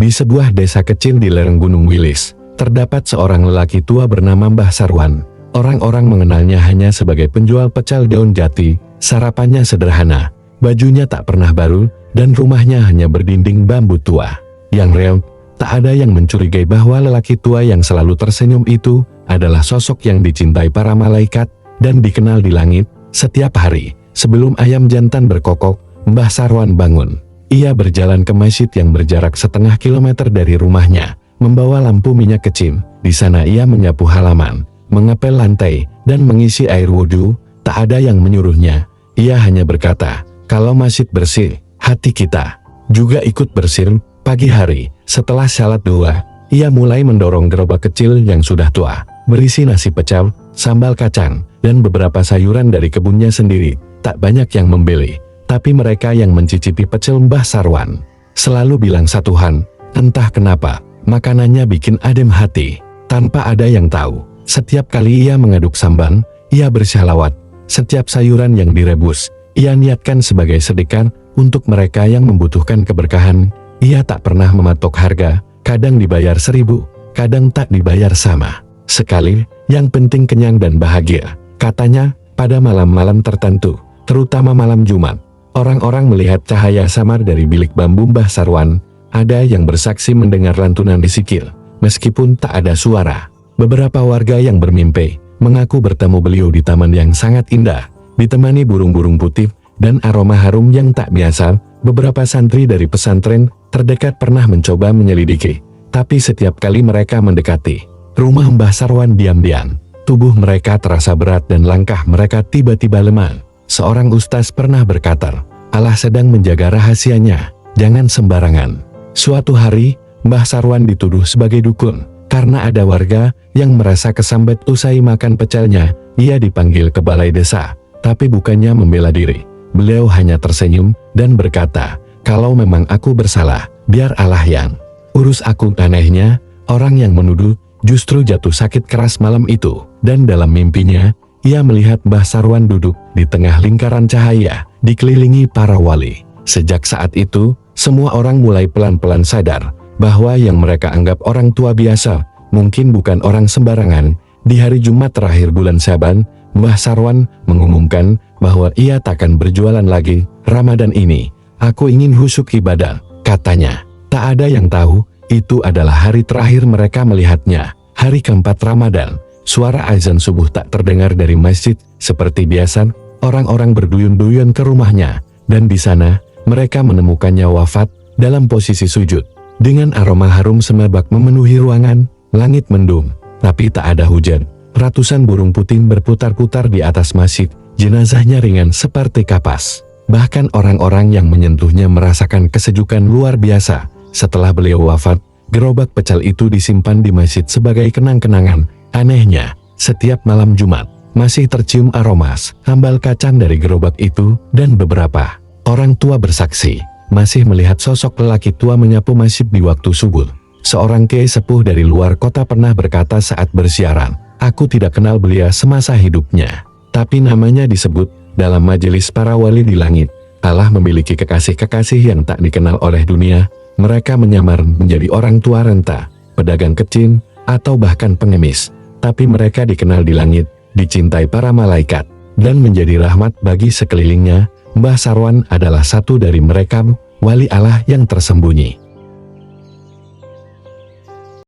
Di sebuah desa kecil di lereng Gunung Wilis, terdapat seorang lelaki tua bernama Mbah Sarwan. Orang-orang mengenalnya hanya sebagai penjual pecel daun jati. Sarapannya sederhana, bajunya tak pernah baru, dan rumahnya hanya berdinding bambu tua yang reot. Tak ada yang mencurigai bahwa lelaki tua yang selalu tersenyum itu adalah sosok yang dicintai para malaikat dan dikenal di langit. Setiap hari, sebelum ayam jantan berkokok, Mbah Sarwan bangun. Ia berjalan ke masjid yang berjarak setengah kilometer dari rumahnya, membawa lampu minyak kecil. Di sana ia menyapu halaman, mengepel lantai, dan mengisi air wudhu. Tak ada yang menyuruhnya. Ia hanya berkata, kalau masjid bersih, hati kita juga ikut bersih. Pagi hari, setelah salat doa, ia mulai mendorong gerobak kecil yang sudah tua, berisi nasi pecel, sambal kacang, dan beberapa sayuran dari kebunnya sendiri. Tak banyak yang membeli, tapi mereka yang mencicipi pecel Mbah Sarwan selalu bilang satu hal, entah kenapa, makanannya bikin adem hati. Tanpa ada yang tahu, setiap kali ia mengaduk samban, ia bersyalawat. Setiap sayuran yang direbus, ia niatkan sebagai sedekah untuk mereka yang membutuhkan keberkahan. Ia tak pernah mematok harga, kadang dibayar 1.000, kadang tak dibayar sama sekali, yang penting kenyang dan bahagia. Katanya, pada malam-malam tertentu, terutama malam Jumat, orang-orang melihat cahaya samar dari bilik bambu Mbah Sarwan. Ada yang bersaksi mendengar lantunan disikil, meskipun tak ada suara. Beberapa warga yang bermimpi mengaku bertemu beliau di taman yang sangat indah, ditemani burung-burung putih dan aroma harum yang tak biasa. Beberapa santri dari pesantren terdekat pernah mencoba menyelidiki, tapi setiap kali mereka mendekati rumah Mbah Sarwan diam-diam, tubuh mereka terasa berat dan langkah mereka tiba-tiba lemah. Seorang ustaz pernah berkata, Allah sedang menjaga rahasianya, jangan sembarangan. Suatu hari, Mbah Sarwan dituduh sebagai dukun, karena ada warga yang merasa kesambet usai makan pecelnya. Ia dipanggil ke balai desa, tapi bukannya membela diri. Beliau hanya tersenyum dan berkata, kalau memang aku bersalah, biar Allah yang urus aku. Anehnya, orang yang menuduh justru jatuh sakit keras malam itu, dan dalam mimpinya, ia melihat Mbah Sarwan duduk di tengah lingkaran cahaya, dikelilingi para wali. Sejak saat itu, semua orang mulai pelan-pelan sadar bahwa yang mereka anggap orang tua biasa, mungkin bukan orang sembarangan. Di hari Jumat terakhir bulan Syaban, Mbah Sarwan mengumumkan bahwa ia takkan berjualan lagi. Ramadan ini, aku ingin khusyuk ibadah, katanya. Tak ada yang tahu, itu adalah hari terakhir mereka melihatnya. Hari keempat Ramadan, suara azan subuh tak terdengar dari masjid. Seperti biasa, orang-orang berduyun-duyun ke rumahnya, dan di sana, mereka menemukannya wafat, dalam posisi sujud. Dengan aroma harum semerbak memenuhi ruangan, langit mendung, tapi tak ada hujan. Ratusan burung putih berputar-putar di atas masjid, jenazahnya ringan seperti kapas. Bahkan orang-orang yang menyentuhnya merasakan kesejukan luar biasa. Setelah beliau wafat, gerobak pecel itu disimpan di masjid sebagai kenang-kenangan. Anehnya, setiap malam Jumat, masih tercium aroma sambal kacang dari gerobak itu, dan beberapa orang tua bersaksi masih melihat sosok lelaki tua menyapu masjid di waktu subuh. Seorang kiai sepuh dari luar kota pernah berkata saat bersiaran, aku tidak kenal beliau semasa hidupnya, tapi namanya disebut dalam majelis para wali di langit. Allah memiliki kekasih-kekasih yang tak dikenal oleh dunia. Mereka menyamar menjadi orang tua renta, pedagang kecil, atau bahkan pengemis. Tapi mereka dikenal di langit, dicintai para malaikat, dan menjadi rahmat bagi sekelilingnya. Mbah Sarwan adalah satu dari mereka, wali Allah yang tersembunyi.